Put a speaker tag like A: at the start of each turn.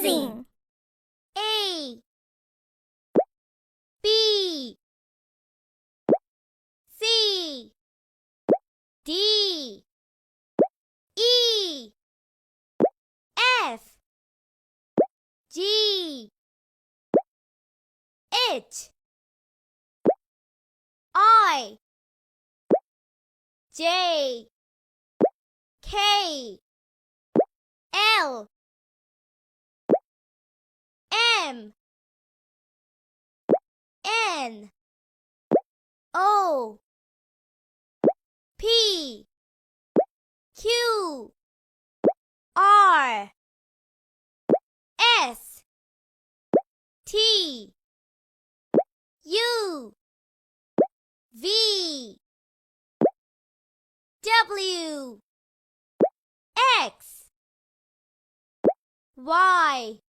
A: amazing!
B: A B C D E F G H I J K L M N O P Q R S T U V W X Y